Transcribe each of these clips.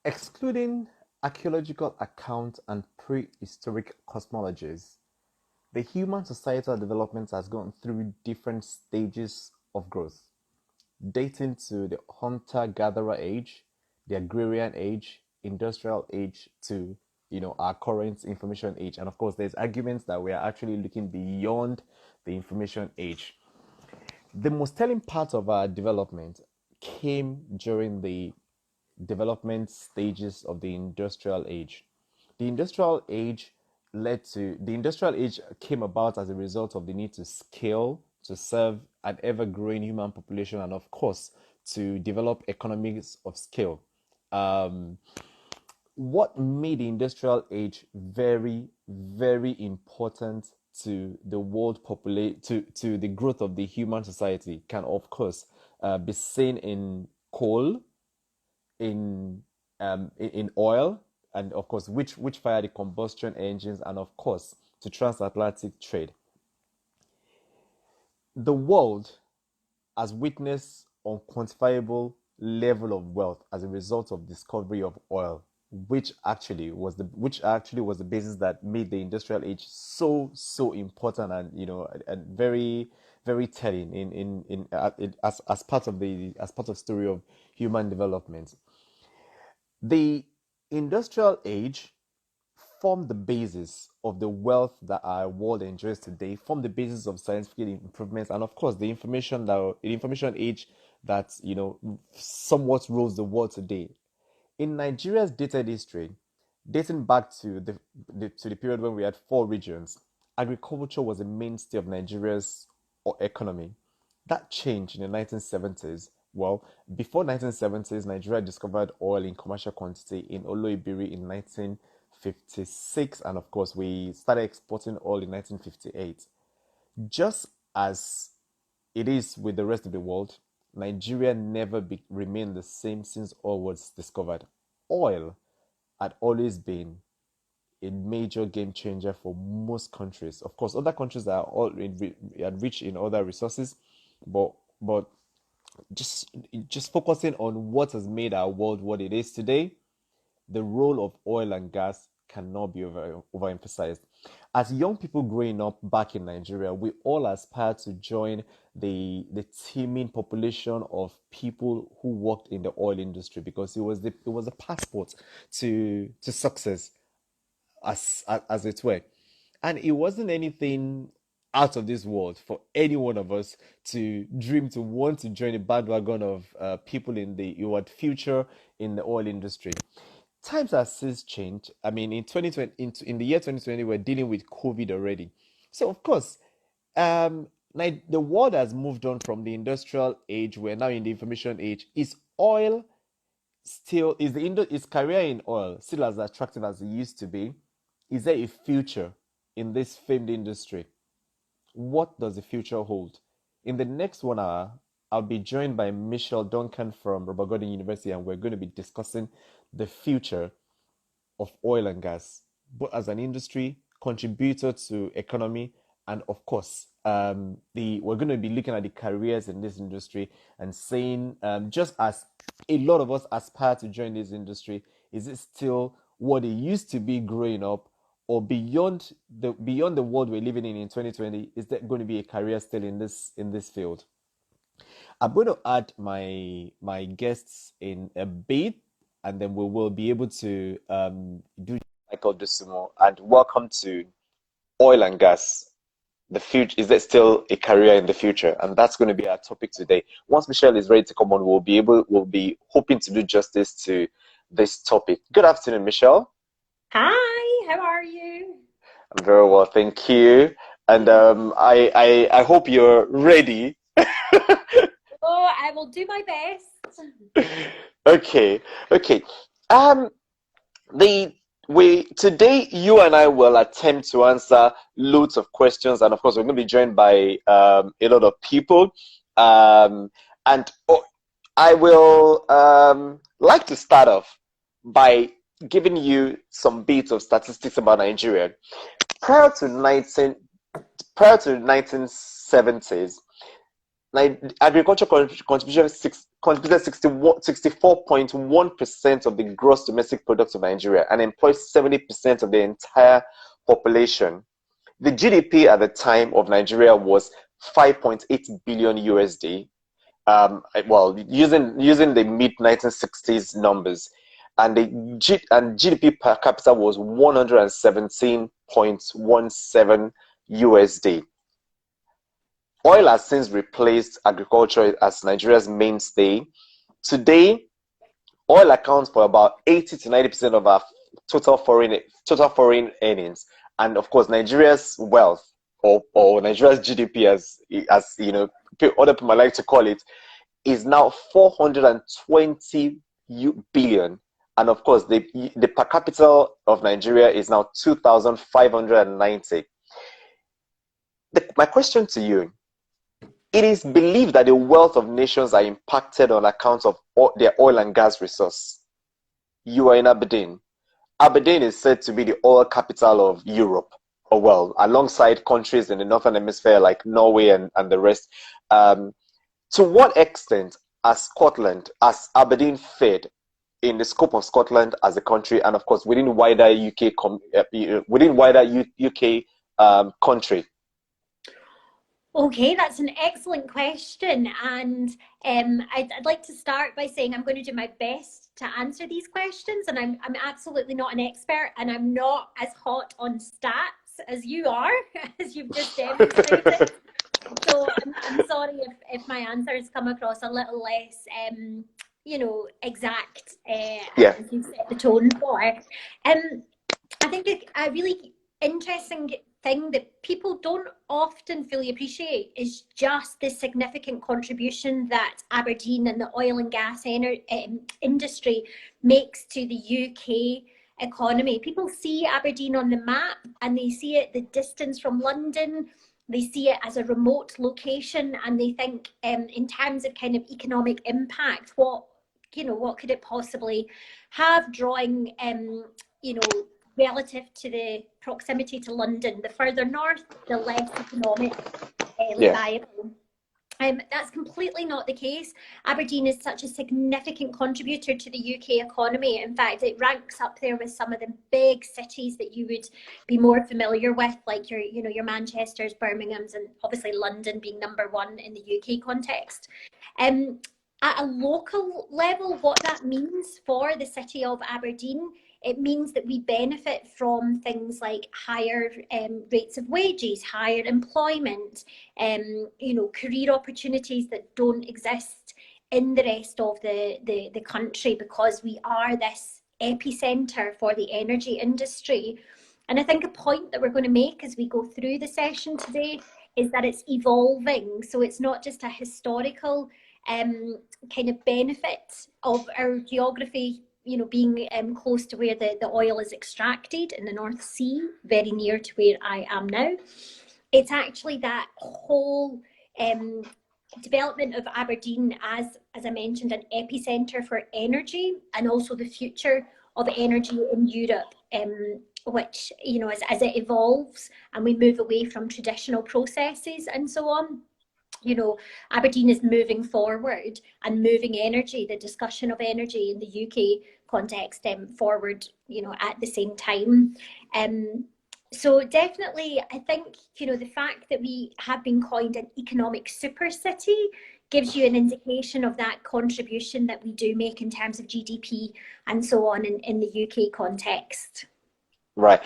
Excluding archaeological accounts and prehistoric cosmologies, the human societal development has gone through different stages of growth, dating to the hunter-gatherer age, the agrarian age, industrial age to our current information age. And of course, there's arguments that we are actually looking beyond the information age. The most telling part of our development came during the development stages of the industrial age. The industrial age the industrial age came about as a result of the need to scale to serve an ever-growing human population and of course to develop economies of scale. Um, what made the industrial age very, very important to the world populate to the growth of the human society can of course be seen in coal, in oil, and of course which fire the combustion engines, and of course to transatlantic trade. The world has witnessed unquantifiable level of wealth as a result of discovery of oil, which actually was the basis that made the industrial age so important, and and very, very telling as part of the as part of story of human development. The industrial age formed the basis of the wealth that our world enjoys today, formed the basis of scientific improvements, and of course the information age that somewhat rules the world today. In Nigeria's dated history, dating back to the period when we had four regions, agriculture was a mainstay of Nigeria's economy. That changed in the 1970s. Well, before 1970s, Nigeria discovered oil in commercial quantity in Oloibiri in 1956, and of course, we started exporting oil in 1958. Just as it is with the rest of the world, Nigeria never remained the same since oil was discovered. Oil had always been a major game changer for most countries. Of course, other countries are rich in other resources, but but just just focusing on what has made our world what it is today, the role of oil and gas cannot be overemphasized. As young people growing up back in Nigeria, we all aspire to join the teeming population of people who worked in the oil industry because it was a passport to success, as it were. And it wasn't anything out of this world for any one of us to dream to want to join a bandwagon of people in the future in the oil industry. Times have since changed. I mean, in 2020, in the year 2020, we're dealing with COVID already. So, of course, the world has moved on from the industrial age. We're now in the information age. Is oil still, is career in oil still as attractive as it used to be? Is there a future in this famed industry? What does the future hold? In the next 1 hour, I'll be joined by Michelle Duncan from Robert Gordon University, and we're going to be discussing the future of oil and gas, both as an industry, contributor to economy, and of course, the we're going to be looking at the careers in this industry and saying, just as a lot of us aspire to join this industry, is it still what it used to be growing up, or beyond the world we're living in 2020? Is there going to be a career still in this field? I'm going to add my guests in a bit, and then we will be able to do Michael Dusumo. And welcome to oil and gas. The future, is there still a career in the future? And that's going to be our topic today. Once Michelle is ready to come on, we'll be hoping to do justice to this topic. Good afternoon, Michelle. Hi, how are you? I'm very well, thank you. And I hope you're ready. Oh, I will do my best. Okay, okay. Um, the we today you and I will attempt to answer loads of questions, and of course we're going to be joined by a lot of people. And I will like to start off by giving you some bits of statistics about Nigeria. Prior to 19 prior to 1970s, agriculture contributed 64.1% of the gross domestic product of Nigeria and employs 70% of the entire population. The GDP at the time of Nigeria was 5.8 billion USD. Well, using the mid 1960s numbers, and GDP per capita was 117.17 USD. Oil has since replaced agriculture as Nigeria's mainstay. Today, oil accounts for about 80 to 90% of our total foreign earnings, and of course, Nigeria's wealth or Nigeria's GDP, as you know, other people like to call it, is now 420 billion. And of course, the per capita of Nigeria is now 2,590. My question to you: it is believed that the wealth of nations are impacted on account of their oil and gas resource. You are in Aberdeen. Aberdeen is said to be the oil capital of Europe, or well, alongside countries in the Northern Hemisphere like Norway and the rest. To what extent has Aberdeen fared in the scope of Scotland as a country, and of course within wider UK country? Okay, that's an excellent question, and I'd like to start by saying I'm going to do my best to answer these questions, and I'm absolutely not an expert, and I'm not as hot on stats as you are, as you've just demonstrated. So I'm sorry if my answers come across a little less, exact, Yeah. as you set the tone for. I think a really interesting thing that people don't often fully appreciate is just the significant contribution that Aberdeen and the oil and gas industry makes to the UK economy. People see Aberdeen on the map and they see it the distance from London. They see it as a remote location, and they think in terms of kind of economic impact, what could it possibly have, drawing relative to the proximity to London. The further north, the less economically viable. That's completely not the case. Aberdeen is such a significant contributor to the UK economy. In fact, it ranks up there with some of the big cities that you would be more familiar with, like your Manchesters, Birminghams, and obviously London being number one in the UK context. At a local level, what that means for the city of Aberdeen, it means that we benefit from things like higher rates of wages, higher employment, career opportunities that don't exist in the rest of the country, because we are this epicenter for the energy industry. And I think a point that we're going to make as we go through the session today is that it's evolving. So it's not just a historical kind of benefit of our geography, being close to where the oil is extracted in the North Sea, very near to where I am now. It's actually that whole development of Aberdeen as I mentioned, an epicenter for energy, and also the future of energy in Europe, which, as it evolves and we move away from traditional processes and so on, Aberdeen is moving forward and moving energy, the discussion of energy in the UK context, forward, at the same time. So definitely, I think, the fact that we have been coined an economic super city gives you an indication of that contribution that we do make in terms of GDP and so on in the UK context. Right.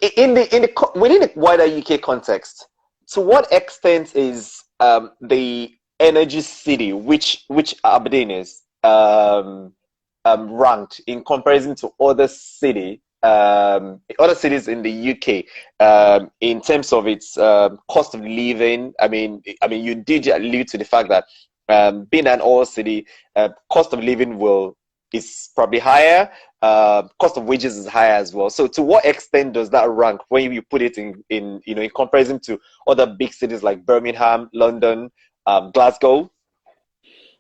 Within the wider UK context, to what extent is the energy city, which Aberdeen is, ranked in comparison to other cities in the UK, in terms of its cost of living? I mean, you did allude to the fact that being an oil city, cost of living is probably higher. Cost of wages is higher as well. So to what extent does that rank when you put it in comparison to other big cities like Birmingham, London, Glasgow?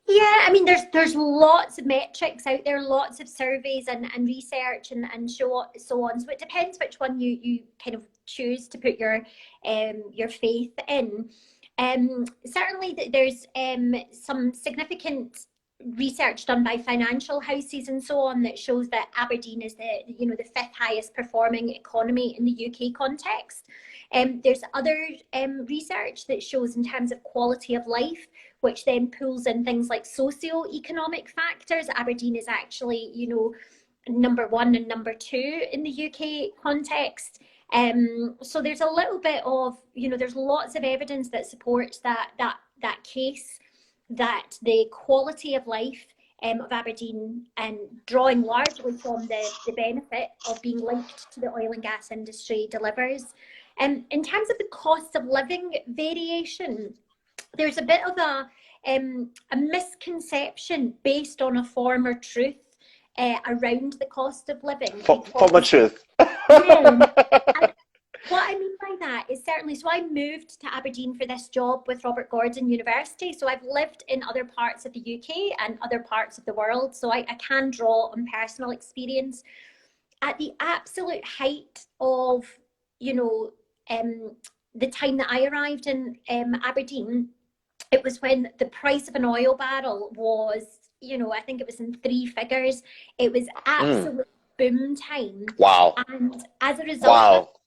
Yeah, I mean, there's lots of metrics out there, lots of surveys and research and so on. So it depends which one you kind of choose to put your faith in. Certainly, there's some significant research done by financial houses and so on that shows that Aberdeen is the fifth highest performing economy in the UK context. There's other research that shows in terms of quality of life, which then pulls in things like socio-economic factors. Aberdeen is actually, number one and number two in the UK context. So there's a little bit of, there's lots of evidence that supports that case, that the quality of life of Aberdeen, and drawing largely from the benefit of being linked to the oil and gas industry, delivers. In terms of the cost of living variation, there's a bit of a misconception based on a former truth around the cost of living. Former truth. What I mean by that is certainly, so I moved to Aberdeen for this job with Robert Gordon University. So I've lived in other parts of the UK and other parts of the world. So I can draw on personal experience. At the absolute height of, the time that I arrived in Aberdeen, it was when the price of an oil barrel was, I think it was in 3 figures. It was absolute boom time. Wow. And as a result,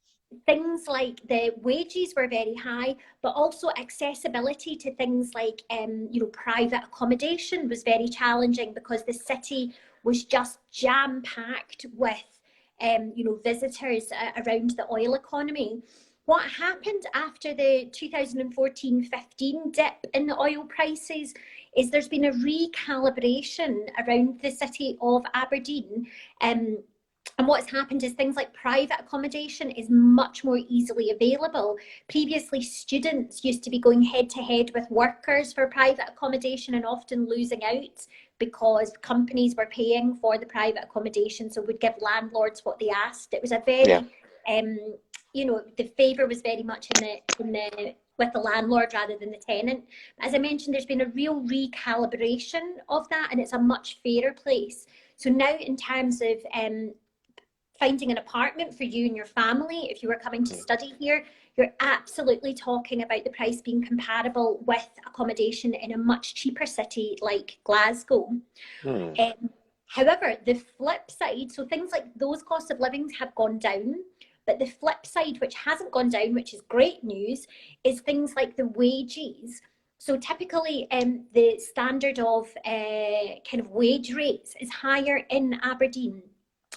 things like the wages were very high, but also accessibility to things like, private accommodation was very challenging because the city was just jam-packed with, visitors around the oil economy. What happened after the 2014-15 dip in the oil prices is there's been a recalibration around the city of Aberdeen. And what's happened is things like private accommodation is much more easily available. Previously, students used to be going head to head with workers for private accommodation and often losing out because companies were paying for the private accommodation, so would give landlords what they asked. It was a very, the favour was very much with the landlord rather than the tenant. As I mentioned, there's been a real recalibration of that, and it's a much fairer place. So now, in terms of finding an apartment for you and your family, if you were coming to study here, you're absolutely talking about the price being comparable with accommodation in a much cheaper city like Glasgow. However, the flip side, so things like those costs of living have gone down, but the flip side, which hasn't gone down, which is great news, is things like the wages. So typically, the standard of kind of wage rates is higher in Aberdeen.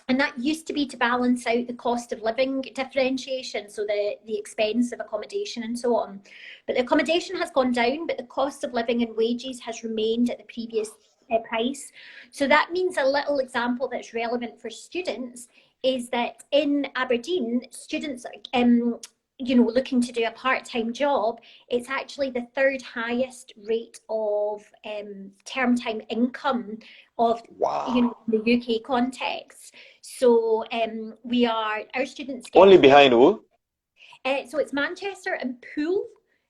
And that used to be to balance out the cost of living differentiation, so the expense of accommodation and so on. But the accommodation has gone down, but the cost of living and wages has remained at the previous price. So that means a little example that's relevant for students is that in Aberdeen, students looking to do a part-time job, it's actually the 3rd highest rate of term time income of the UK context. So our students get only behind who? So it's Manchester and Poole.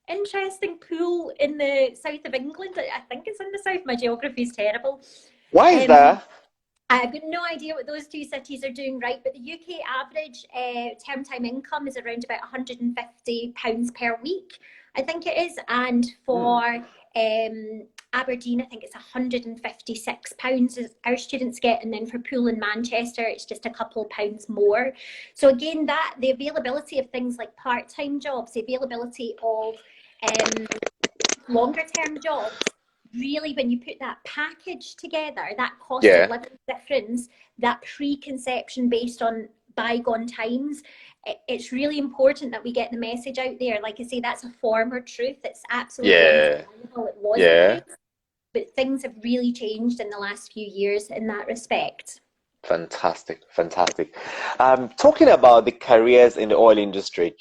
Interesting, Poole in the south of England. I think it's in the south. My geography is terrible. Why is that? I've got no idea what those 2 cities are doing right, but the UK average term time income is around about £150 per week, I think it is. And for Aberdeen, I think it's £156 our students get, and then for Poole and Manchester, it's just a couple of pounds more. So again, the availability of things like part-time jobs, the availability of longer term jobs, really, when you put that package together, that cost of living difference, that preconception based on bygone times, it's really important that we get the message out there. Like I say, that's a former truth. It's absolutely undeniable. It wasn't, but things have really changed in the last few years in that respect. Fantastic. Talking about the careers in the oil industry,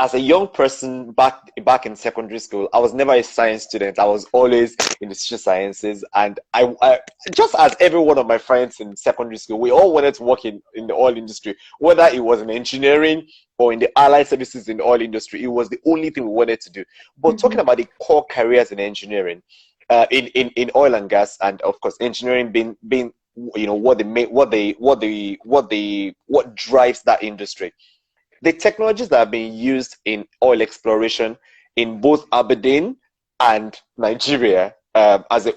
as a young person back in secondary school, I was never a science student. I was always in the social sciences, and I just as every one of my friends in secondary school, we all wanted to work in the oil industry, whether it was in engineering or in the allied services in the oil industry. It was the only thing we wanted to do. But talking about the core careers in engineering, in oil and gas, and of course engineering being what drives that industry. the technologies that are being used in oil exploration in both Aberdeen and Nigeria as a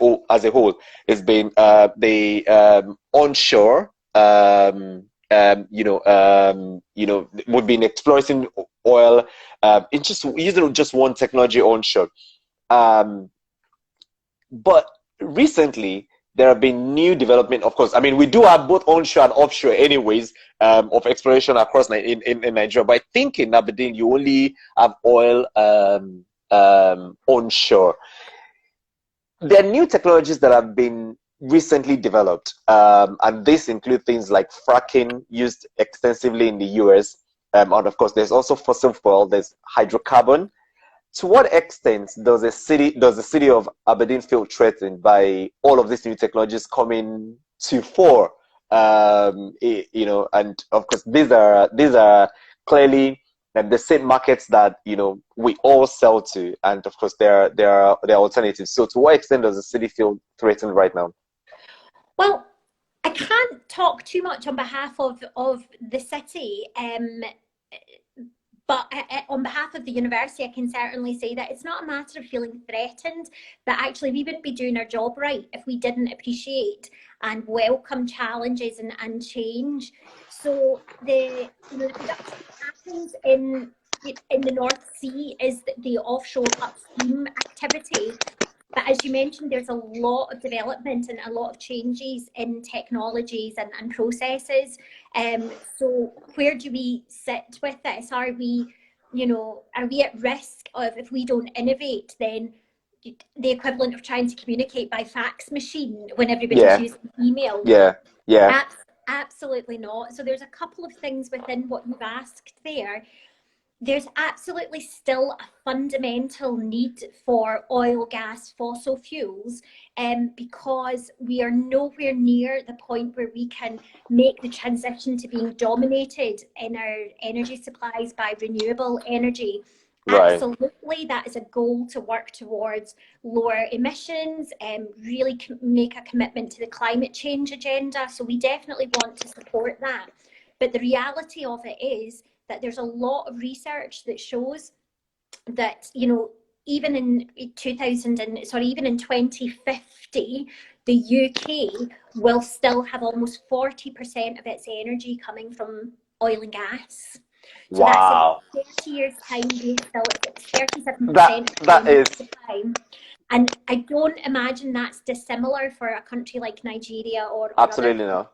whole has been the onshore. We've been exploring oil. It's just using just one technology onshore. But recently, there have been new development. Of course, I mean, we do have both onshore and offshore, anyways, of exploration across in Nigeria. But I think in Aberdeen, you only have oil onshore. There are new technologies that have been recently developed, and this include things like fracking, used extensively in the US, and of course, there's also fossil fuel. There's hydrocarbon. To what extent does the city of Aberdeen feel threatened by all of these new technologies coming to fore? And of course, these are clearly the same markets that we all sell to, and of course, there are alternatives. So, to what extent does the city feel threatened right now? Well, I can't talk too much on behalf of the city. But on behalf of the university, I can certainly say that it's not a matter of feeling threatened, but actually we wouldn't be doing our job right if we didn't appreciate and welcome challenges and change. So the production that happens in the North Sea is the offshore upstream activity. But as you mentioned, there's a lot of development and a lot of changes in technologies and processes. So where do we sit with this? Are we at risk of, if we don't innovate, then the equivalent of trying to communicate by fax machine when everybody's using email? Yeah. Absolutely not. So there's a couple of things within what you've asked there. There's absolutely still a fundamental need for oil, gas, fossil fuels, because we are nowhere near the point where we can make the transition to being dominated in our energy supplies by renewable energy. Right. Absolutely, that is a goal to work towards lower emissions and really make a commitment to the climate change agenda. So we definitely want to support that. But the reality of it is that there's a lot of research that shows that, even in 2050, the UK will still have almost 40% of its energy coming from oil and gas. So wow. That's in 30 years' time, we're still at 37% that is time. And I don't imagine that's dissimilar for a country like Nigeria or absolutely not.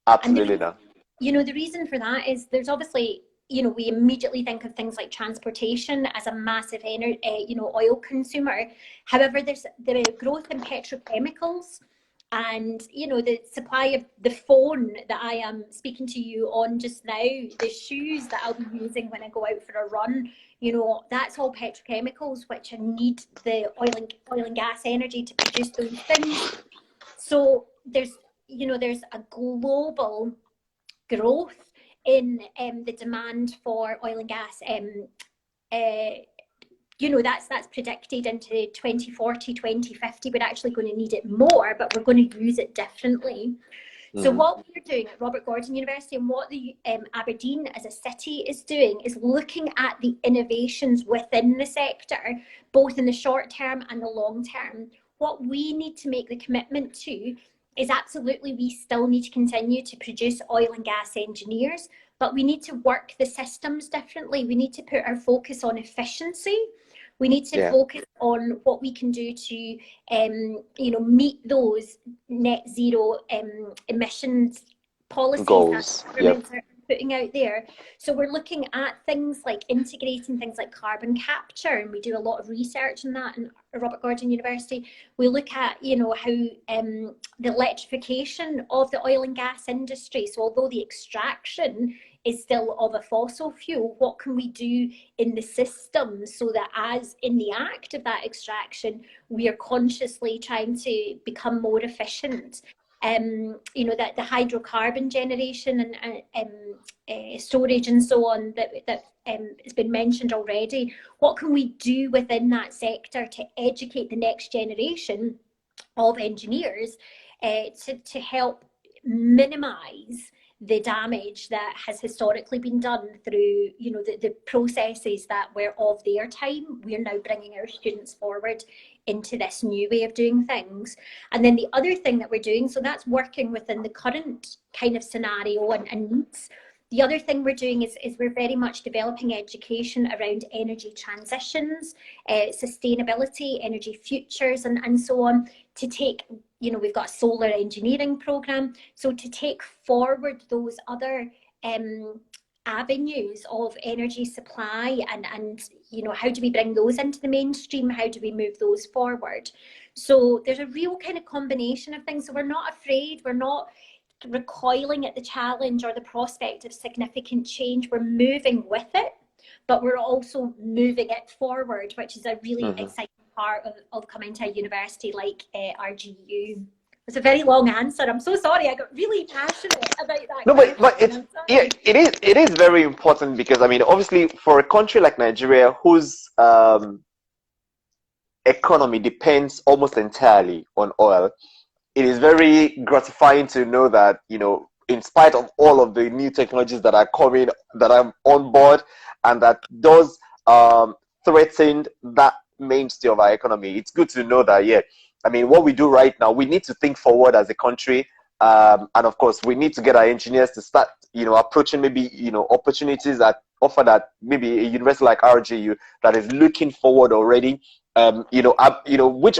Absolutely not. The reason for that is there's obviously, we immediately think of things like transportation as a massive oil consumer. However, there's the growth in petrochemicals and, the supply of the phone that I am speaking to you on just now, the shoes that I'll be using when I go out for a run, that's all petrochemicals, which need the oil and gas energy to produce those things. So there's a global growth in the demand for oil and gas. That's predicted into 2040, 2050. We're actually going to need it more, but we're going to use it differently. So what we're doing at Robert Gordon University and what the Aberdeen as a city is doing is looking at the innovations within the sector, both in the short term and the long term. What we need to make the commitment to is absolutely we still need to continue to produce oil and gas engineers, but we need to work the systems differently. We need to put our focus on efficiency. We need to focus on what we can do to, meet those net zero emissions policies goals that governments are putting out there. So we're looking at things like integrating things like carbon capture, and we do a lot of research on that in Robert Gordon University. We look at, how the electrification of the oil and gas industry. So although the extraction is still of a fossil fuel, what can we do in the system so that as in the act of that extraction, we are consciously trying to become more efficient? That the hydrocarbon generation and storage and so on that has been mentioned already. What can we do within that sector to educate the next generation of engineers to help minimise the damage that has historically been done through, you know, the processes that were of their time. We're now bringing our students forward into this new way of doing things. And then the other thing that we're doing, so that's working within the current kind of scenario and needs. The other thing we're doing is we're very much developing education around energy transitions, sustainability, energy futures, and so on, to take, you know, we've got a solar engineering program, so to take forward those other avenues of energy supply, and you know, how do we bring those into the mainstream, how do we move those forward? So there's a real kind of combination of things. So we're not afraid, we're not recoiling at the challenge or the prospect of significant change. We're moving with it, but we're also moving it forward, which is a really exciting part of coming to a university like RGU. It's a very long answer. I'm so sorry. I got really passionate about that. No, but it's, yeah, it is very important, because I mean, obviously, for a country like Nigeria, whose economy depends almost entirely on oil, it is very gratifying to know that, you know, in spite of all of the new technologies that are coming, that are on board, and that does threaten that mainstay of our economy, it's good to know that, yeah, I mean, what we do right now, we need to think forward as a country. And of course, we need to get our engineers to start, you know, approaching maybe, you know, opportunities that offer that maybe a university like RGU that is looking forward already. Which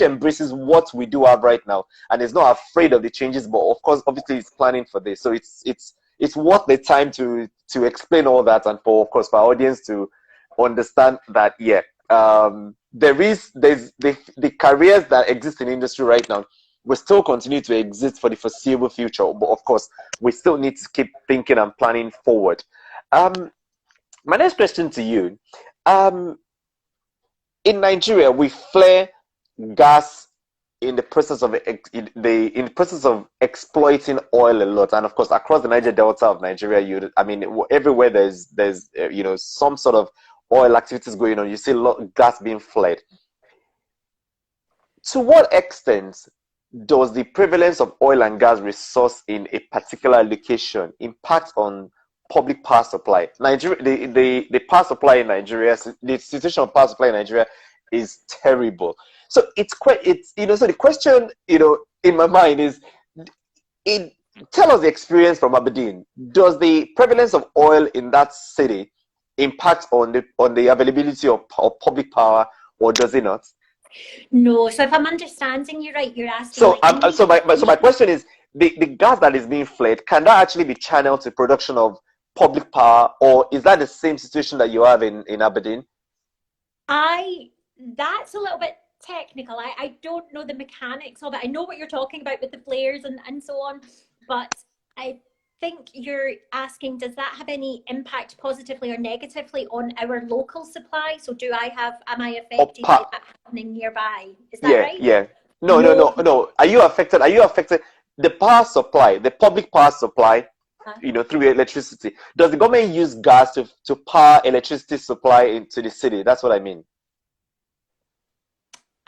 embraces what we do have right now, and is not afraid of the changes, but of course, obviously, it's planning for this. So it's worth the time to explain all that, and for, of course, for our audience to understand that, yeah, there's the careers that exist in industry right now will still continue to exist for the foreseeable future, but of course, we still need to keep thinking and planning forward. My next question to you. In Nigeria, we flare gas in the process of exploiting oil a lot, and of course, across the Niger Delta of Nigeria, everywhere there's you know, some sort of oil activities going on, you see a lot of gas being flared. To what extent does the prevalence of oil and gas resource in a particular location impact on public power supply? Nigeria, the power supply in Nigeria, the situation of power supply in Nigeria is terrible. So so the question, you know, in my mind is, tell us the experience from Aberdeen. Does the prevalence of oil in that city impact on the availability of public power, or does it not? No. So if I'm understanding you right, you're asking. So my question is, the gas that is being flared, can that actually be channeled to production of public power, or is that the same situation that you have in Aberdeen? That's a little bit technical. I don't know the mechanics of it. I know what you're talking about with the flares and so on, but I think you're asking, does that have any impact positively or negatively on our local supply? So am I affected by that happening nearby? Is that right? Yeah. No. Are you affected? The power supply, the public power supply, you know, through electricity. Does the government use gas to power electricity supply into the city? That's what I mean.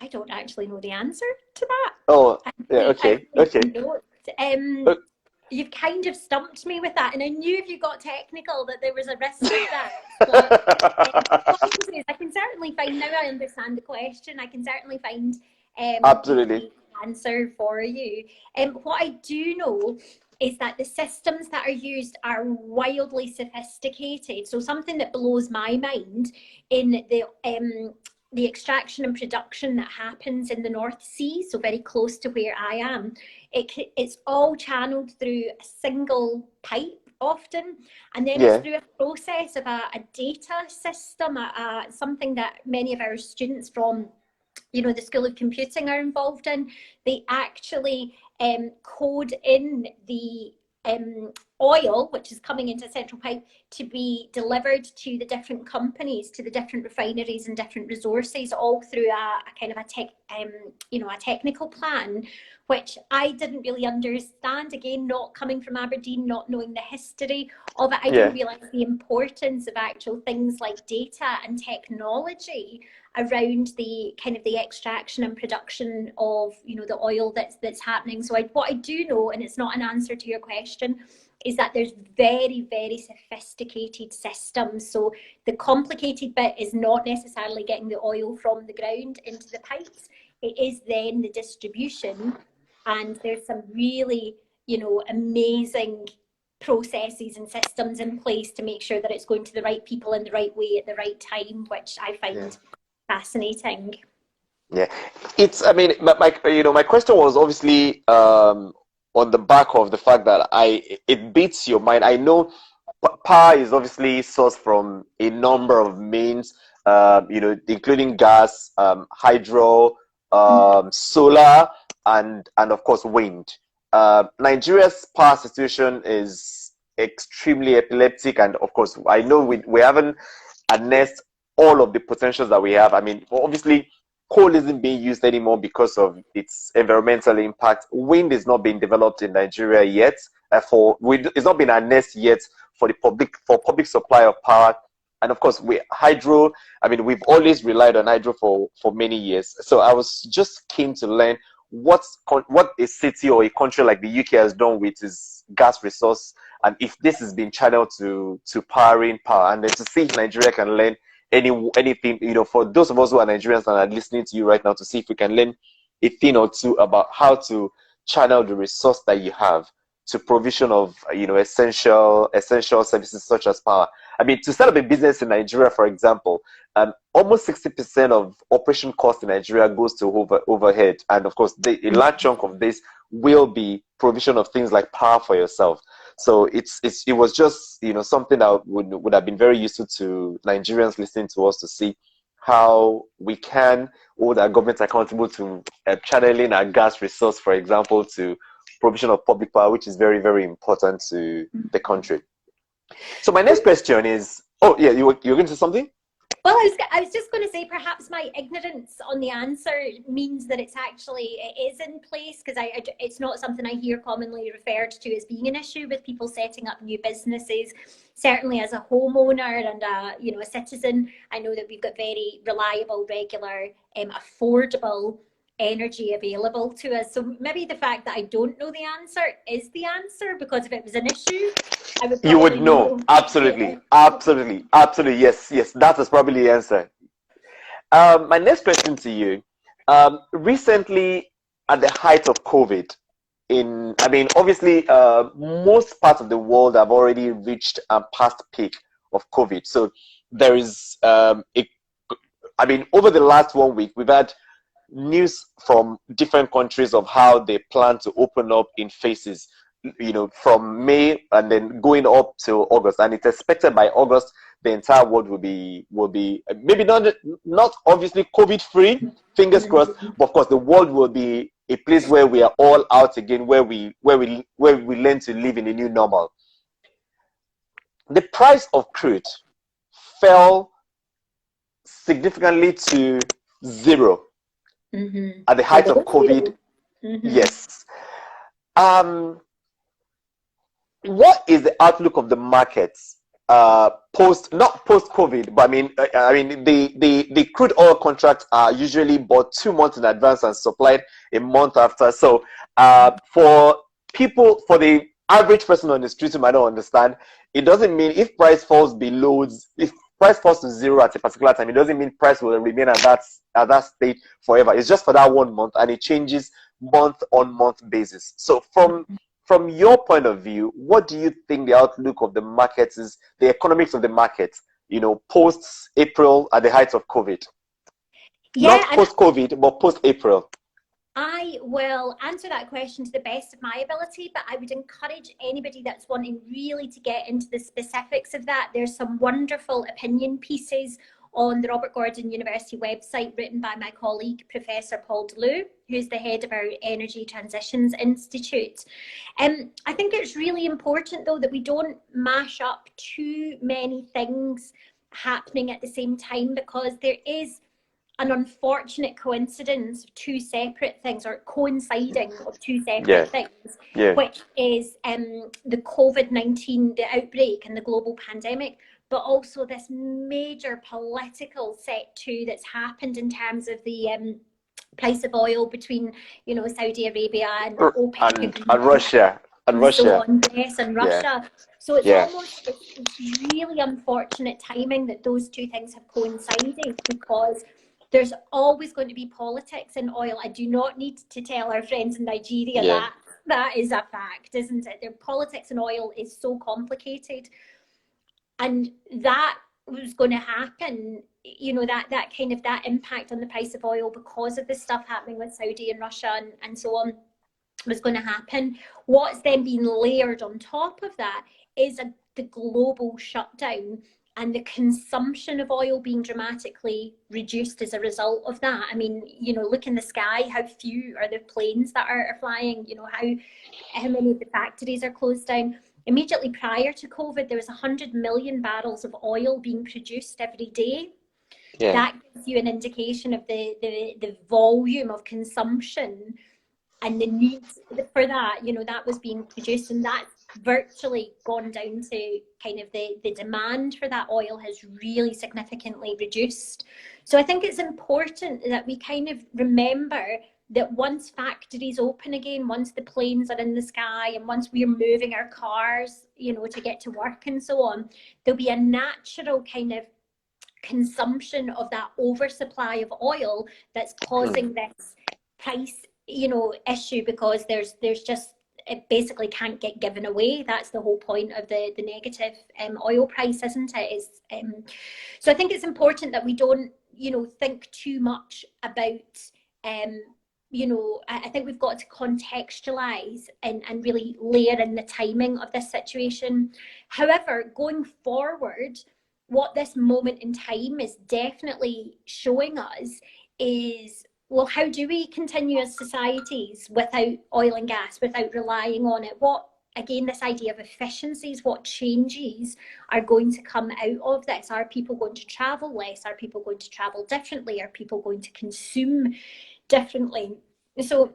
I don't actually know the answer to that. Oh, yeah, okay. You've kind of stumped me with that, and I knew if you got technical that there was a risk of that. But I can certainly find, now I understand the question, I can certainly find absolutely the answer for you. What I do know is that the systems that are used are wildly sophisticated. So something that blows my mind in the extraction and production that happens in the North Sea, so very close to where I am, it's all channeled through a single pipe often, and then it's through a process of a data system, something that many of our students from, you know, the School of Computing are involved in. They actually code in the oil, which is coming into a central pipe, to be delivered to the different companies, to the different refineries and different resources, all through a kind of a technical plan, which I didn't really understand. Again, not coming from Aberdeen, not knowing the history of it, I didn't realise the importance of actual things like data and technology around the kind of the extraction and production of, you know, the oil that's happening. So what I do know, and it's not an answer to your question, is that there's very, very sophisticated systems. So the complicated bit is not necessarily getting the oil from the ground into the pipes. It is then the distribution. And there's some really, amazing processes and systems in place to make sure that it's going to the right people in the right way at the right time, which I find fascinating. Yeah, it's. I mean, my question was obviously on the back of the fact that it beats your mind. I know power is obviously sourced from a number of means, including gas, hydro, solar, and of course wind. Nigeria's power situation is extremely epileptic, and of course, I know we haven't harnessed all of the potentials that we have. I mean, obviously, coal isn't being used anymore because of its environmental impact. Wind is not being developed in Nigeria yet. It's not been harnessed yet for public supply of power. And of course, hydro. I mean, we've always relied on hydro for many years. So I was just keen to learn what a city or a country like the UK has done with its gas resource, and if this has been channeled to powering power, and then to see if Nigeria can learn anything, for those of us who are Nigerians and are listening to you right now, to see if we can learn a thing or two about how to channel the resource that you have to provision of essential services such as power. I mean, to set up a business in Nigeria, for example, almost 60% of operation cost in Nigeria goes to overhead, and of course, a large chunk of this will be provision of things like power for yourself. So it was just something that would have been very useful to Nigerians listening to us, to see how we can hold our government accountable to channeling our gas resource, for example, to provision of public power, which is very, very important to the country. So my next question is, you're going to say something? Well, I was just going to say, perhaps my ignorance on the answer means that it is in place, because it's not something I hear commonly referred to as being an issue with people setting up new businesses. Certainly as a homeowner and a citizen, I know that we've got very reliable, regular, affordable energy available to us. So maybe the fact that I don't know the answer is the answer, because if it was an issue, you would know. Absolutely. Yes, that is probably the answer. My next question to you, recently at the height of COVID, obviously most parts of the world have already reached a past peak of COVID. So there is over the last 1 week, we've had news from different countries of how they plan to open up in phases, from May and then going up to August, and it's expected by August the entire world will be maybe not obviously COVID free, fingers crossed, but of course the world will be a place where we are all out again, where we learn to live in a new normal. The price of crude fell significantly to zero at the height of COVID. Yes. What is the outlook of the markets not post COVID, but the crude oil contracts are usually bought 2 months in advance and supplied a month after. So for the average person on the street who might not understand, it doesn't mean if price falls to zero at a particular time, it doesn't mean price will remain at that state forever. It's just for that 1 month, and it changes month on month basis. So from your point of view, what do you think the outlook of the markets is, the economics of the market, post April at the height of COVID? Not post COVID, but post April. I will answer that question to the best of my ability, but I would encourage anybody that's wanting really to get into the specifics of that. There's some wonderful opinion pieces on the Robert Gordon University website written by my colleague, Professor Paul Deleu, who's the head of our Energy Transitions Institute. I think it's really important, though, that we don't mash up too many things happening at the same time, because there is an unfortunate coincidence of two separate things, or coinciding of two separate things, which is the COVID-19, the outbreak and the global pandemic, but also this major political set too that's happened in terms of the price of oil between, Saudi Arabia and OPEC and Russia. And and so Russia. on, yes, and Russia. So it's almost, it's really unfortunate timing that those two things have coincided, because there's always going to be politics in oil. I do not need to tell our friends in Nigeria that that is a fact, isn't it? Their politics in oil is so complicated, and that was going to happen. You know, that kind of that impact on the price of oil because of the stuff happening with Saudi and Russia and so on was going to happen. What's then been layered on top of that is the global shutdown and the consumption of oil being dramatically reduced as a result of that. I mean, you know, look in the sky, how few are the planes that are flying, you know, how many of the factories are closed down. Immediately prior to COVID, there was 100 million barrels of oil being produced every day. Yeah. That gives you an indication of the volume of consumption and the need for that. You know, that was being produced, and that's virtually gone down to kind of the demand for that oil has really significantly reduced. So I think it's important that we kind of remember that once factories open again, once the planes are in the sky, and once we're moving our cars, you know, to get to work and so on, there'll be a natural kind of consumption of that oversupply of oil that's causing this price, you know, issue, because there's just, it basically can't get given away. That's the whole point of the negative oil price, isn't it? Is so I think it's important that we don't, you know, think too much about you know, I think we've got to contextualize and really layer in the timing of this situation. However, going forward, what this moment in time is definitely showing us is, well, how do we continue as societies without oil and gas, without relying on it? What, again, this idea of efficiencies, what changes are going to come out of this? Are people going to travel less? Are people going to travel differently? Are people going to consume differently? So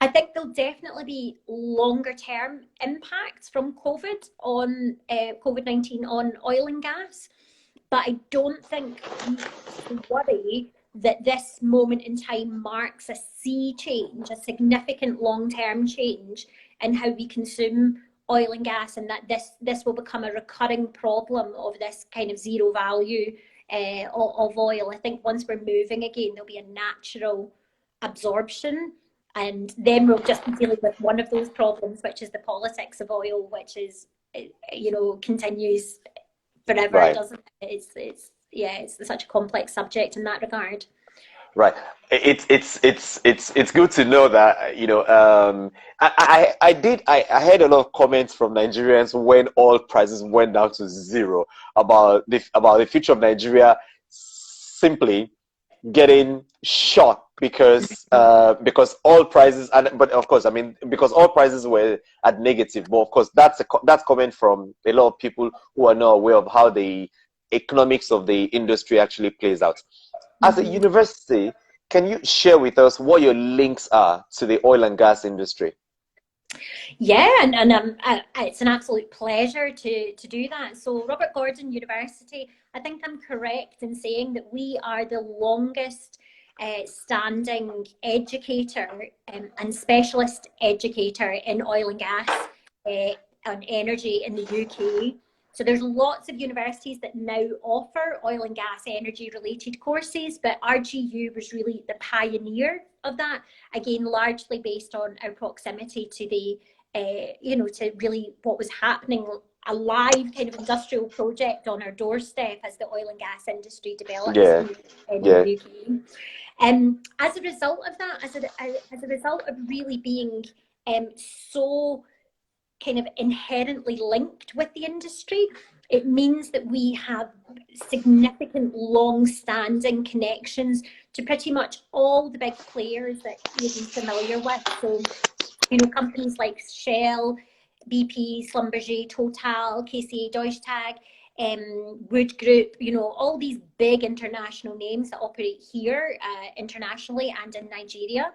I think there'll definitely be longer term impacts from COVID on COVID-19 on oil and gas. But I don't think we should worry that this moment in time marks a sea change, a significant long-term change in how we consume oil and gas, and that this will become a recurring problem of this kind of zero value of oil. I think once we're moving again, there'll be a natural absorption, and then we'll just be dealing with one of those problems, which is the politics of oil, which is, you know, continues forever, right. Doesn't it? It's such a complex subject in that regard. Right. It's good to know that, you know, I heard a lot of comments from Nigerians when oil prices went down to zero about the future of Nigeria simply getting shot because oil prices, but of course, I mean, because oil prices were at negative. But of course, that's coming from a lot of people who are not aware of how the economics of the industry actually plays out. As a university, can you share with us what your links are to the oil and gas industry? Yeah, and it's an absolute pleasure to do that. So Robert Gordon University, I think I'm correct in saying that we are the longest standing educator and specialist educator in oil and gas and energy in the UK. So there's lots of universities that now offer oil and gas energy related courses, but RGU was really the pioneer of that, again, largely based on our proximity to the, you know, to really what was happening, a live kind of industrial project on our doorstep as the oil and gas industry develops in the UK. As a result of that, as a result of really being so kind of inherently linked with the industry, it means that we have significant long-standing connections to pretty much all the big players that you'd be familiar with. So, you know, companies like Shell, BP, Schlumberger, Total, KCA Deutsche, Wood Group, you know, all these big international names that operate here internationally and in Nigeria.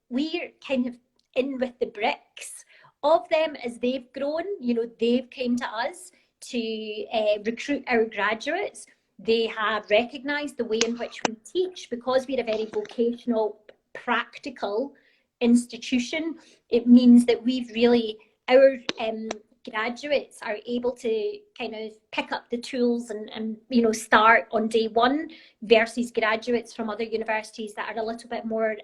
We're kind of in with the bricks of them as they've grown. You know, they've came to us to recruit our graduates. They have recognised the way in which we teach, because we're a very vocational, practical institution, it means that our graduates are able to kind of pick up the tools and start on day one, versus graduates from other universities that are a little bit more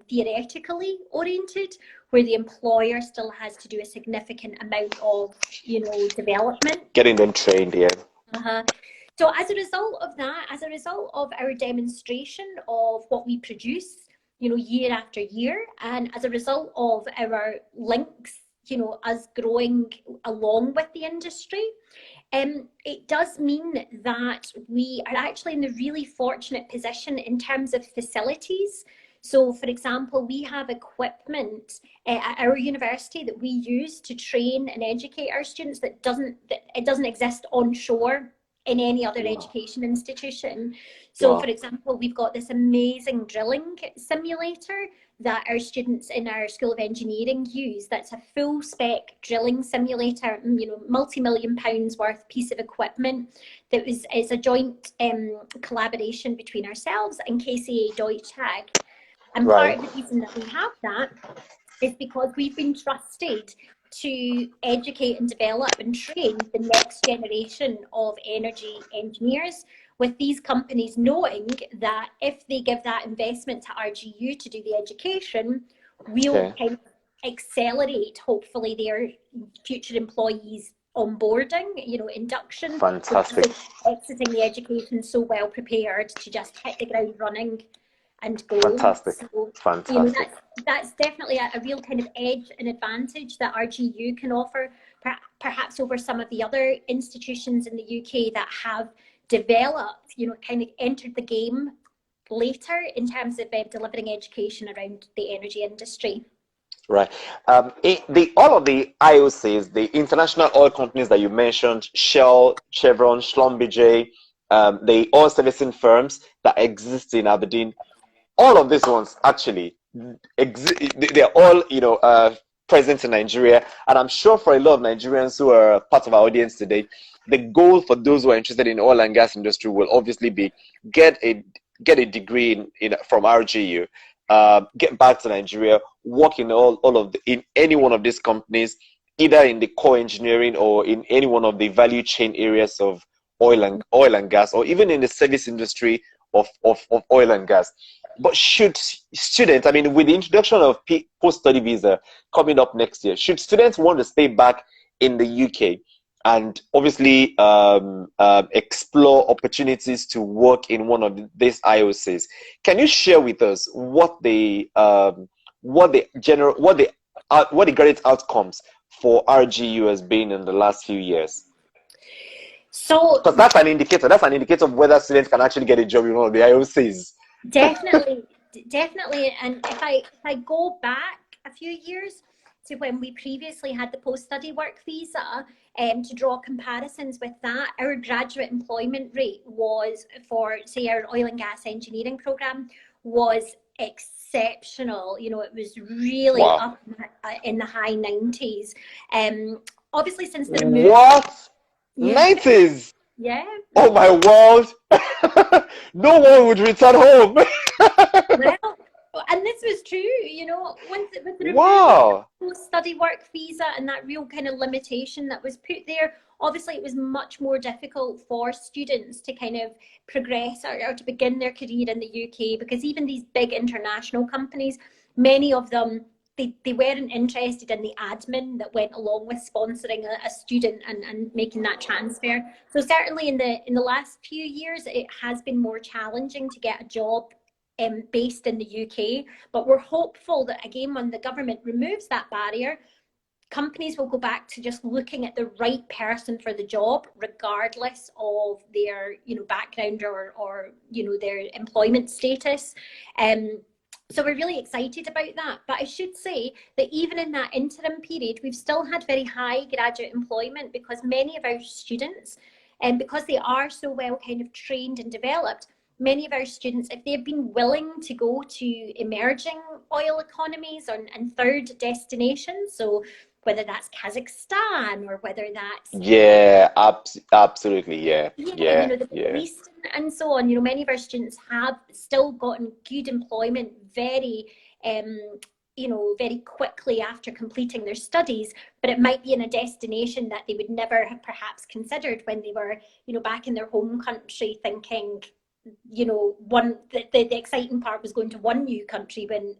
theoretically oriented, where the employer still has to do a significant amount of development, getting them trained. Yeah. So as a result of that, as a result of our demonstration of what we produce, year after year, and as a result of our links, us growing along with the industry, it does mean that we are actually in the really fortunate position in terms of facilities. So, for example, we have equipment at our university that we use to train and educate our students that doesn't exist onshore in any other education institution. So, for example, we've got this amazing drilling simulator that our students in our School of Engineering use. That's a full spec drilling simulator, multi-million pounds worth piece of equipment that is a joint collaboration between ourselves and KCA Deutag. And part of the reason that we have that is because we've been trusted to educate and develop and train the next generation of energy engineers, with these companies knowing that if they give that investment to RGU to do the education, we'll kind of accelerate, hopefully, their future employees onboarding, induction. Fantastic. Exiting the education so well prepared to just hit the ground running and go. Fantastic. So, fantastic. That's definitely a real kind of edge and advantage that RGU can offer, perhaps over some of the other institutions in the UK that have developed, kind of entered the game later in terms of delivering education around the energy industry. Right. All of the IOCs, the international oil companies that you mentioned, Shell, Chevron, Schlumberger, the oil servicing firms that exist in Aberdeen, all of these ones actually they're all present in Nigeria, and I'm sure for a lot of Nigerians who are part of our audience today, the goal for those who are interested in oil and gas industry will obviously be get a degree from RGU, get back to Nigeria, work in in any one of these companies, either in the core engineering or in any one of the value chain areas of oil and gas, or even in the service industry of oil and gas. But should students, with the introduction of post-study visa coming up next year, should students want to stay back in the UK and obviously explore opportunities to work in one of these IOCs, can you share with us what the graduate outcomes for RGU has been in the last few years? So, because that's an indicator of whether students can actually get a job in one of the IOCs. Definitely. And if I go back a few years to when we previously had the post-study work visa, to draw comparisons with that, our graduate employment rate was, for say our oil and gas engineering program, was exceptional. It was really up in the high 90s. Obviously since the move, 90s. Yeah. Oh my world! No one would return home. Well, and this was true, with the post-study work visa and that real kind of limitation that was put there. Obviously, it was much more difficult for students to kind of progress or to begin their career in the UK, because even these big international companies, many of them, they weren't interested in the admin that went along with sponsoring a student and making that transfer. So certainly in the last few years, it has been more challenging to get a job based in the UK. But we're hopeful that, again, when the government removes that barrier, companies will go back to just looking at the right person for the job, regardless of their background or their employment status. So we're really excited about that. But I should say that even in that interim period, we've still had very high graduate employment, because many of our students, and because they are so well kind of trained and developed, many of our students, if they've been willing to go to emerging oil economies and third destinations, so whether that's Kazakhstan or whether that's absolutely, the Middle East and so on. Many of our students have still gotten good employment very very quickly after completing their studies, but it might be in a destination that they would never have perhaps considered when they were, back in their home country, thinking, the exciting part was going to one new country when,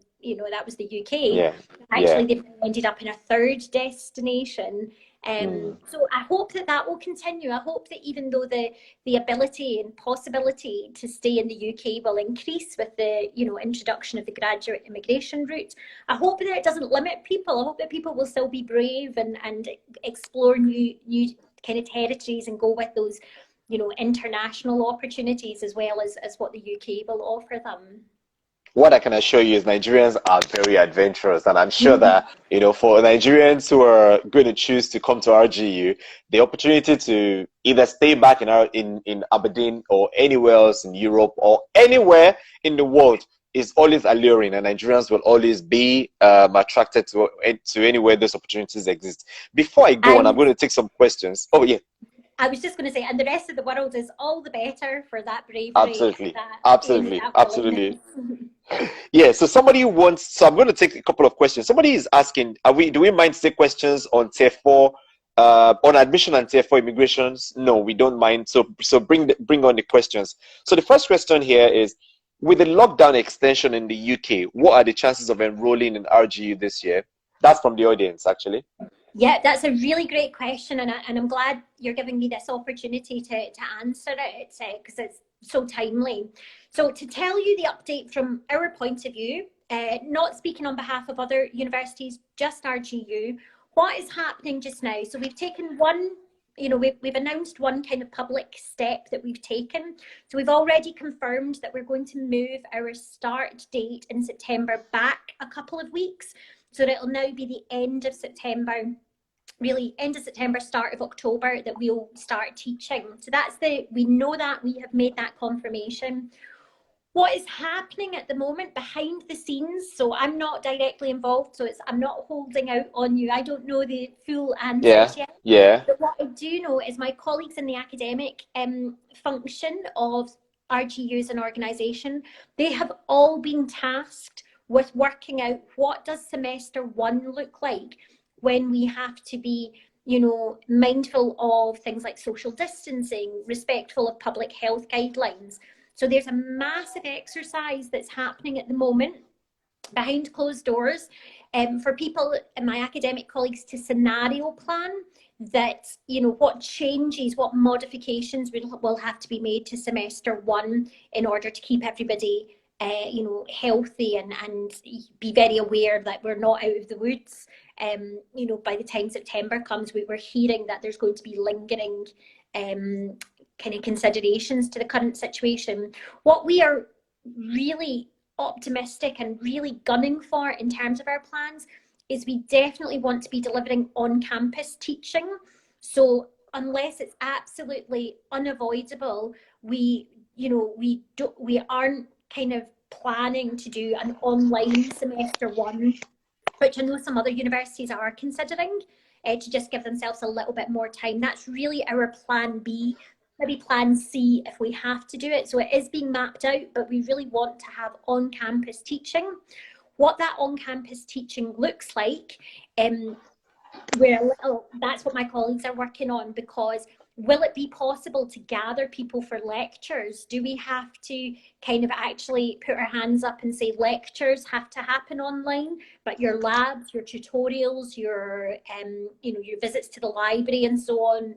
that was the UK. Yeah. Actually, Yeah. they've ended up in a third destination. So I hope that will continue. I hope that even though the ability and possibility to stay in the UK will increase with the introduction of the graduate immigration route, I hope that it doesn't limit people. I hope that people will still be brave and explore new kind of territories and go with those international opportunities as well as what the UK will offer them. What I can assure you is Nigerians are very adventurous, and I'm sure that for Nigerians who are going to choose to come to RGU, the opportunity to either stay back in Aberdeen or anywhere else in Europe or anywhere in the world is always alluring, and Nigerians will always be attracted to anywhere those opportunities exist. Before I go on, I'm going to take some questions. Oh yeah. I was just going to say, and the rest of the world is all the better for that bravery. Absolutely. That, Absolutely. Yeah, so so I'm going to take a couple of questions. Somebody is asking, do we mind to take questions on Tier 4, on admission and Tier 4 immigrations? No, we don't mind. So bring on the questions. So the first question here is, with the lockdown extension in the UK, what are the chances of enrolling in RGU this year? That's from the audience, actually. Yeah, that's a really great question, and I'm glad you're giving me this opportunity to answer it because it's so timely. So to tell you the update from our point of view, not speaking on behalf of other universities, just RGU, what is happening just now? So we've taken one, we've announced one kind of public step that we've taken. So we've already confirmed that we're going to move our start date in September back a couple of weeks. So it'll now be the end of September, really end of September, start of October that we'll start teaching. So we know that, we have made that confirmation. What is happening at the moment behind the scenes, so I'm not directly involved, so I'm not holding out on you. I don't know the full answers yet. Yeah. But what I do know is my colleagues in the academic function of RGU as an organisation, they have all been tasked with working out what does semester 1 look like when we have to be, mindful of things like social distancing, respectful of public health guidelines. So there's a massive exercise that's happening at the moment behind closed doors for people and my academic colleagues to scenario plan that, what changes, what modifications will have to be made to semester 1 in order to keep everybody healthy and be very aware that we're not out of the woods. By the time September comes, we're hearing that there's going to be lingering kind of considerations to the current situation. What we are really optimistic and really gunning for in terms of our plans is we definitely want to be delivering on-campus teaching. So unless it's absolutely unavoidable, we aren't kind of planning to do an online semester 1, which I know some other universities are considering, to just give themselves a little bit more time. That's really our plan B, maybe plan C if we have to do it. So it is being mapped out, but we really want to have on-campus teaching. What that on-campus teaching looks like, that's what my colleagues are working on, because will it be possible to gather people for lectures? Do we have to kind of actually put our hands up and say lectures have to happen online, but your labs, your tutorials, your your visits to the library and so on,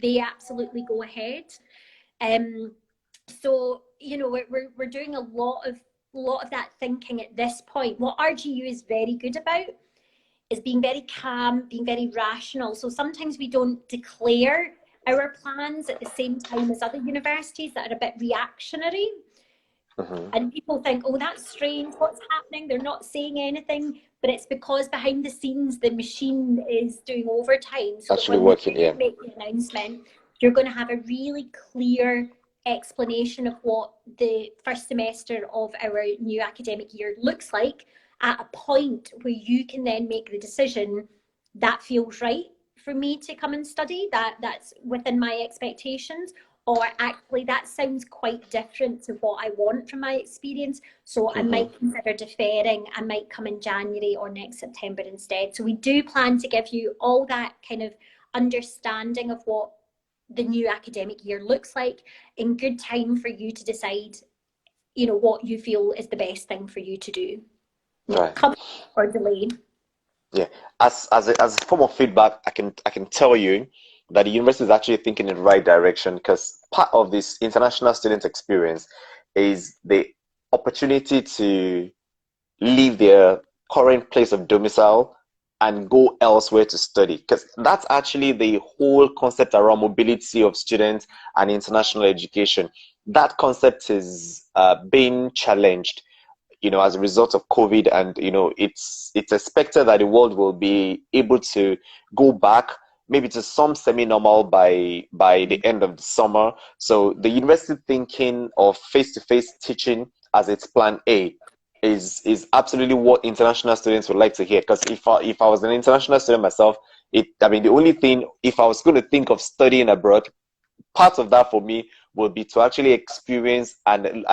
they absolutely go ahead? So we're doing a lot of that thinking at this point. What RGU is very good about is being very calm, being very rational. So sometimes we don't declare our plans at the same time as other universities that are a bit reactionary. And people think, oh, that's strange, what's happening? They're not saying anything. But it's because behind the scenes, the machine is doing overtime. So actually working, yeah. Make the announcement, you're going to have a really clear explanation of what the first semester of our new academic year looks like at a point where you can then make the decision that feels right for me to come and study, that's within my expectations, or actually that sounds quite different to what I want from my experience, so I might consider deferring. I might come in January or next September instead. So we do plan to give you all that kind of understanding of what the new academic year looks like in good time for you to decide, you know, what you feel is the best thing for you to do. Right. Come or delay. Yeah. As a form of feedback, I can tell you that the university is actually thinking in the right direction, because part of this international student experience is the opportunity to leave their current place of domicile and go elsewhere to study, because that's actually the whole concept around mobility of students and international education. That concept is being challenged, you know, as a result of COVID, and you know, it's expected that the world will be able to go back maybe to some semi-normal by the end of the summer. So the university thinking of face-to-face teaching as its plan A is absolutely what international students would like to hear. Because if I was an international student myself, I mean, the only thing, if I was going to think of studying abroad, part of that for me would be to actually experience and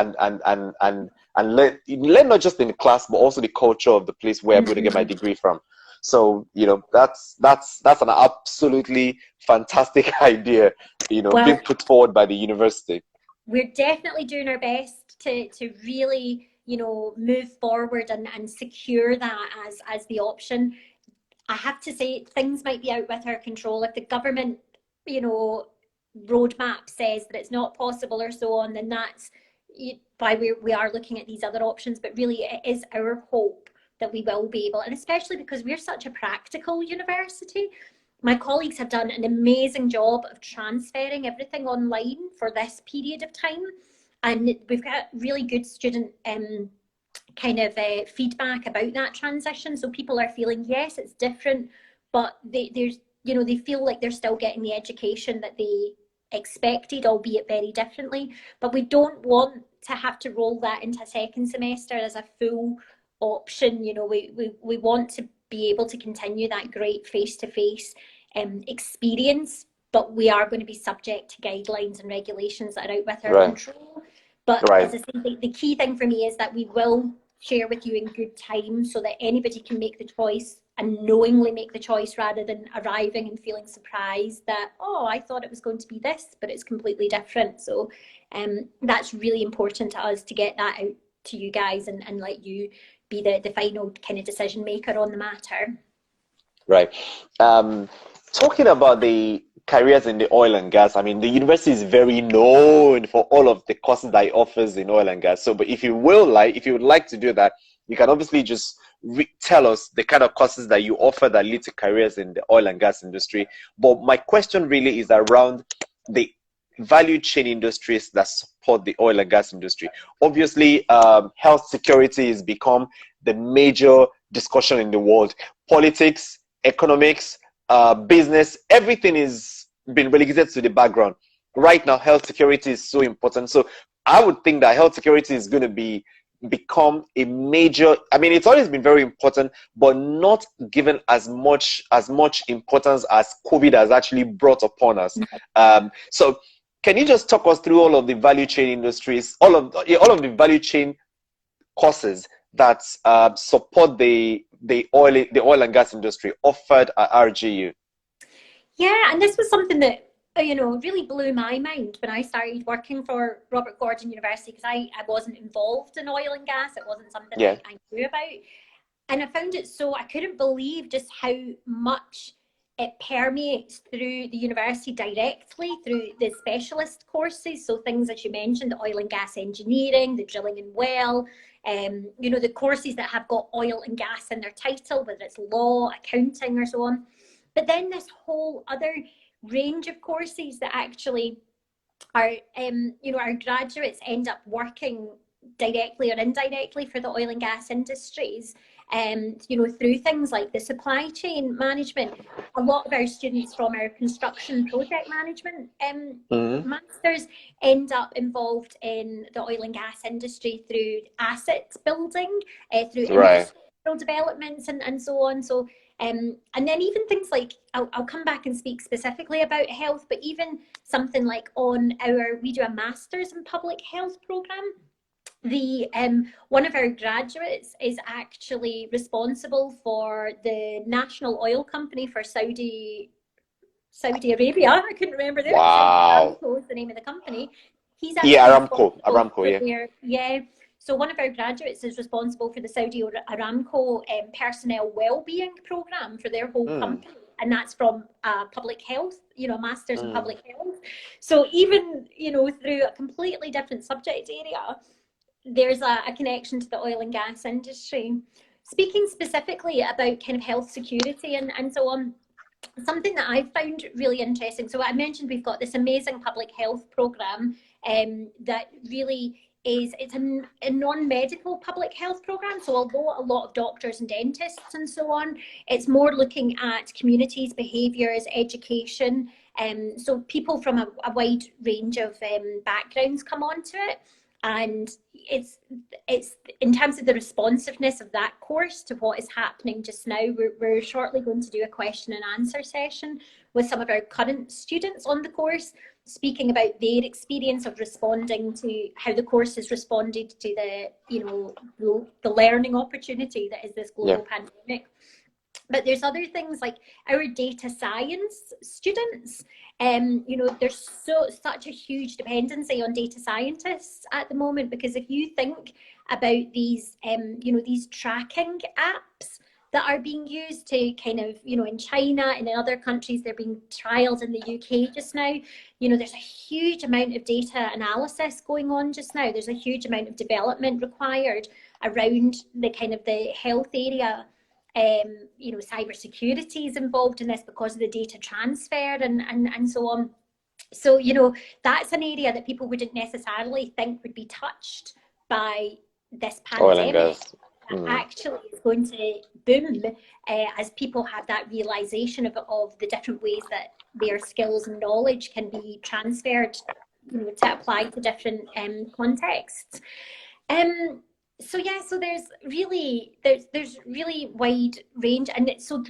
learn not just in the class, but also the culture of the place where I'm going to get my degree from. So, you know, that's an absolutely fantastic idea, you know, being put forward by the university. We're definitely doing our best to really, you know, move forward and secure that as the option. I have to say, things might be out with our control. If the government, you know, roadmap says that it's not possible or so on, then that's why we are looking at these other options. But really, it is our hope that we will be able, and especially because we're such a practical university. My colleagues have done an amazing job of transferring everything online for this period of time, and we've got really good student kind of feedback about that transition. So people are feeling, yes, it's different, but there's, you know, they feel like they're still getting the education that they expected, albeit very differently. But we don't want to have to roll that into a second semester as a full option. You know, we want to be able to continue that great face-to-face experience, but we are going to be subject to guidelines and regulations that are out with our control. But as I say, the key thing for me is that we will share with you in good time so that anybody can make the choice and knowingly make the choice, rather than arriving and feeling surprised that, oh, I thought it was going to be this, but it's completely different. So that's really important to us to get that out to you guys and let you be the final kind of decision maker on the matter. Right. Talking about the careers in the oil and gas, I mean, the university is very known for all of the courses that it offers in oil and gas. So, but if you would like to do that, you can obviously just tell us the kind of courses that you offer that lead to careers in the oil and gas industry. But my question really is around the value chain industries that support the oil and gas industry. Obviously, health security has become the major discussion in the world. Politics, economics, business, everything is been relegated to the background. Right now, health security is so important. So I would think that health security is going to become a major, I mean, it's always been very important, but not given as much importance as COVID has actually brought upon us. So can you just talk us through all of the value chain industries, all of the value chain courses that support the oil and gas industry offered at RGU? Yeah, and this was something that, you know, really blew my mind when I started working for Robert Gordon University, because I wasn't involved in oil and gas. It wasn't something that I knew about. And I found it so, I couldn't believe just how much it permeates through the university directly, through the specialist courses. So things that you mentioned, the oil and gas engineering, the drilling and well, you know, the courses that have got oil and gas in their title, whether it's law, accounting, or so on. But then this whole other range of courses that actually are, you know, our graduates end up working directly or indirectly for the oil and gas industries, you know, through things like the supply chain management. A lot of our students from our construction project management masters end up involved in the oil and gas industry through asset building, through industrial developments and so on. So And then even things like, I'll come back and speak specifically about health, but even something like we do a Masters in Public Health program. One of our graduates is actually responsible for the national oil company for Saudi Arabia. I couldn't remember there. Wow. Aramco is the name of the company. He's actually Aramco, yeah. So one of our graduates is responsible for the Saudi Aramco personnel well-being program for their whole company, and that's from public health, Masters in Public Health. So even, through a completely different subject area, there's a connection to the oil and gas industry. Speaking specifically about kind of health security and so on, something that I've found really interesting. So I mentioned we've got this amazing public health program that really it's a non-medical public health program. So although a lot of doctors and dentists and so on, it's more looking at communities, behaviours, education. So people from a wide range of backgrounds come onto it. And it's in terms of the responsiveness of that course to what is happening just now, we're shortly going to do a question and answer session with some of our current students on the course, speaking about their experience of responding to how the course has responded to the learning opportunity that is this global pandemic. But there's other things like our data science students. There's such a huge dependency on data scientists at the moment, because if you think about these, these tracking apps that are being used to kind of, in China and in other countries, they're being trialed in the UK just now. There's a huge amount of data analysis going on just now. There's a huge amount of development required around the kind of the health area. Cybersecurity is involved in this because of the data transfer and so on. So, that's an area that people wouldn't necessarily think would be touched by this pandemic. Actually is going to boom as people have that realization of the different ways that their skills and knowledge can be transferred, to apply to different contexts. So there's really wide range, and so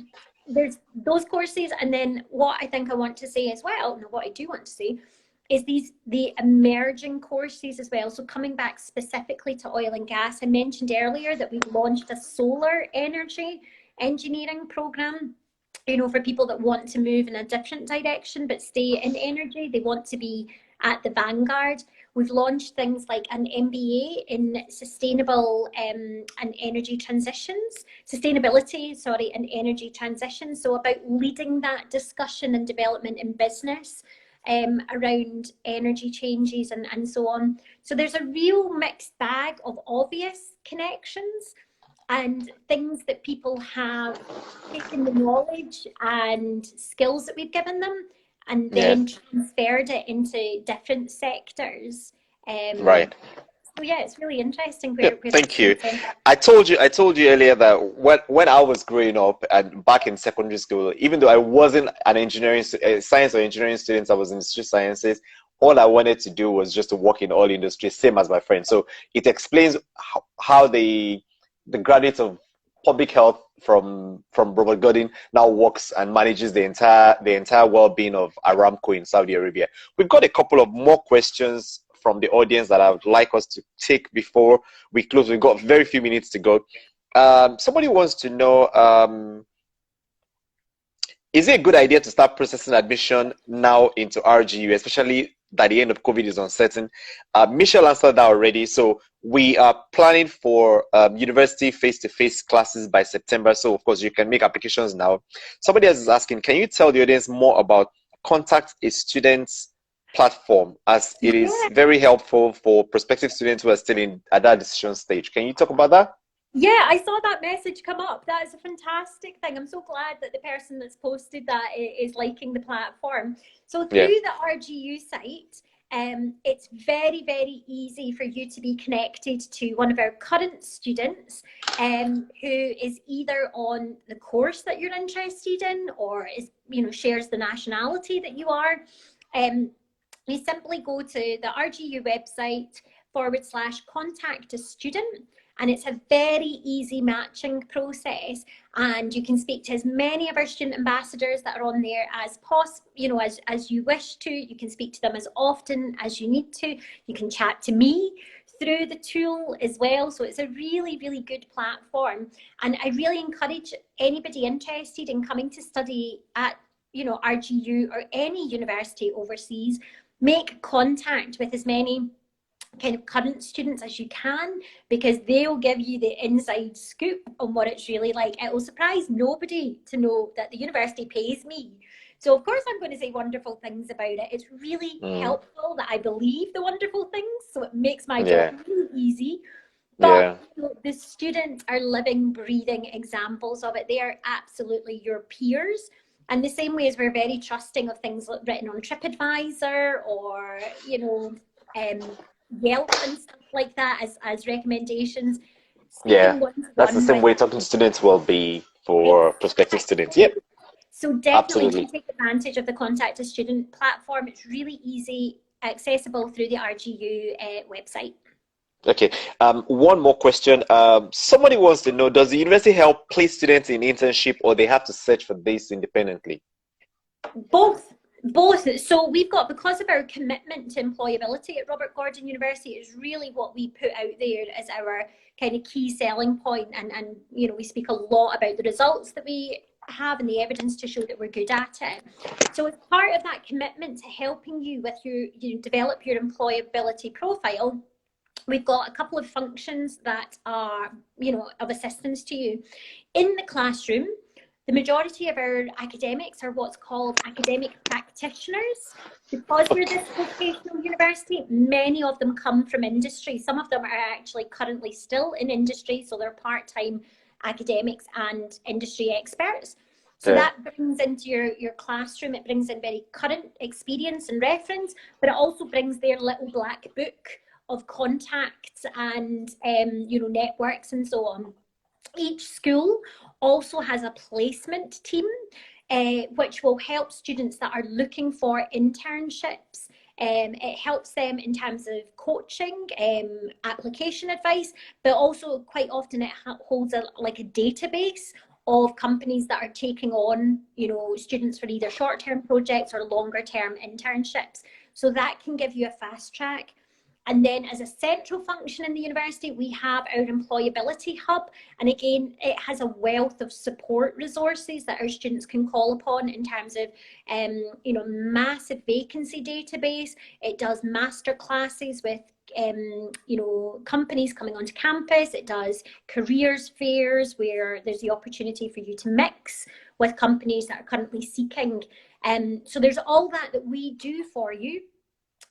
there's those courses, and then what I think I want to say as well, and what I do want to say, is the emerging courses as well. So coming back specifically to oil and gas, I mentioned earlier that we've launched a solar energy engineering program, for people that want to move in a different direction but stay in energy. They want to be at the vanguard. We've launched things like an MBA in sustainability and energy transitions. So about leading that discussion and development in business around energy changes and so on. So there's a real mixed bag of obvious connections and things that people have taken the knowledge and skills that we've given them and then transferred it into different sectors. Right. So yeah, it's really interesting. Thank you. I told you earlier that when I was growing up and back in secondary school, even though I wasn't an engineering science or engineering student, I was in industry sciences. All I wanted to do was just to work in all industries, same as my friend. So it explains how the graduate of public health from Robert Gordon now works and manages the entire well-being of Aramco in Saudi Arabia. We've got a couple of more questions from the audience that I would like us to take before we close. We've got very few minutes to go. Somebody wants to know, is it a good idea to start processing admission now into RGU, especially that the end of COVID is uncertain? Michelle answered that already. So we are planning for university face-to-face classes by September. So of course you can make applications now. Somebody else is asking, can you tell the audience more about Contact a Student's platform, as it is very helpful for prospective students who are still at that decision stage? Can you talk about that? Yeah, I saw that message come up. That is a fantastic thing. I'm so glad that the person that's posted that is liking the platform. So through the RGU site, it's very, very easy for you to be connected to one of our current students who is either on the course that you're interested in or is, shares the nationality that you are. You simply go to the RGU website /contact a student, And it's a very easy matching process. And you can speak to as many of our student ambassadors that are on there as possible, you know, as you wish to. You can speak to them as often as you need to. You can chat to me through the tool as well. So it's a really, really good platform. And I really encourage anybody interested in coming to study at, you know, RGU or any university overseas, make contact with as many kind of current students as you can, because they'll give you the inside scoop on what it's really like. It will surprise nobody to know that the university pays me. So of course I'm going to say wonderful things about it. It's really helpful that I believe the wonderful things, so it makes my job really easy. But you know, the students are living, breathing examples of it. They are absolutely your peers. And the same way as we're very trusting of things written on TripAdvisor or, you know, Yelp and stuff like that as recommendations. That's the same way talking to students will be for prospective students. Yep. So definitely take advantage of the Contact a Student platform. It's really easy, accessible through the RGU website. Okay. One more question. Somebody wants to know, does the university help place students in internship, or they have to search for this independently? Both. So we've got, because of our commitment to employability at Robert Gordon University, is really what we put out there as our kind of key selling point. And you know, we speak a lot about the results that we have and the evidence to show that we're good at it. So as part of that commitment to helping you with you develop your employability profile, we've got a couple of functions that are, you know, of assistance to you. In the classroom, the majority of our academics are what's called academic practitioners. Because we're this vocational university, many of them come from industry. Some of them are actually currently still in industry, so they're part-time academics and industry experts. So that brings into your classroom, it brings in very current experience and reference, but it also brings their little black book of contacts and you know, networks and so on. Each school also has a placement team, which will help students that are looking for internships. It helps them in terms of coaching, application advice, but also quite often it holds like a database of companies that are taking on, you know, students for either short-term projects or longer-term internships. So that can give you a fast track. And then as a central function in the university, we have our employability hub. And again, it has a wealth of support resources that our students can call upon in terms of, you know, massive vacancy database. It does master classes with, you know, companies coming onto campus. It does careers fairs where there's the opportunity for you to mix with companies that are currently seeking. So there's all that we do for you.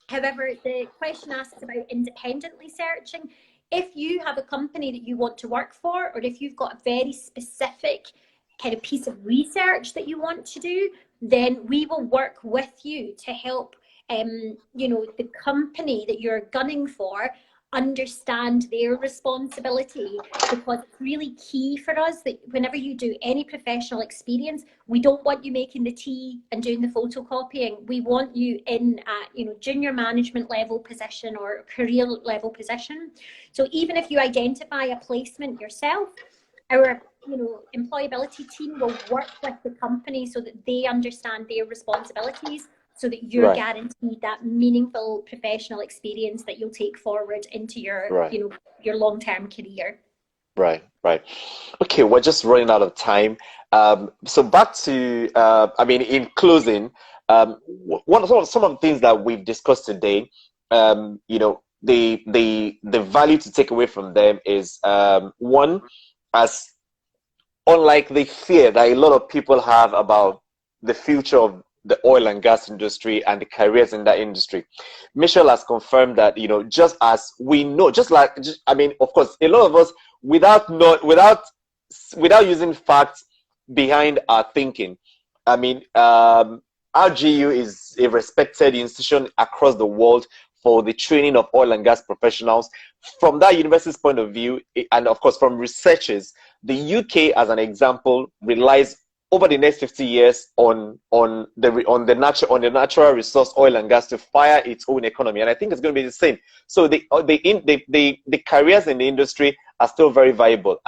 However, the question asks about independently searching. If you have a company that you want to work for, or if you've got a very specific kind of piece of research that you want to do, then we will work with you to help, you know, the company that you're gunning for understand their responsibility, because it's really key for us that whenever you do any professional experience, we don't want you making the tea and doing the photocopying. We want you in at, you know, junior management level position or career level position. So even if you identify a placement yourself, our, you know, employability team will work with the company so that they understand their responsibilities, so that you're guaranteed that meaningful professional experience that you'll take forward into your, you know, your long-term career. Right. Okay, we're just running out of time. So back to, I mean, in closing, some of the things that we've discussed today, you know, the value to take away from them is, one, as unlike the fear that a lot of people have about the future of the oil and gas industry and the careers in that industry, Michelle has confirmed that, you know, just as we know, I mean, of course, a lot of us, without using facts behind our thinking, I mean, RGU is a respected institution across the world for the training of oil and gas professionals. From that university's point of view, and of course from researchers, the UK, as an example, relies over the next 50 years on the natural resource oil and gas to fire its own economy, and I think it's going to be the same. So the careers in the industry are still very viable.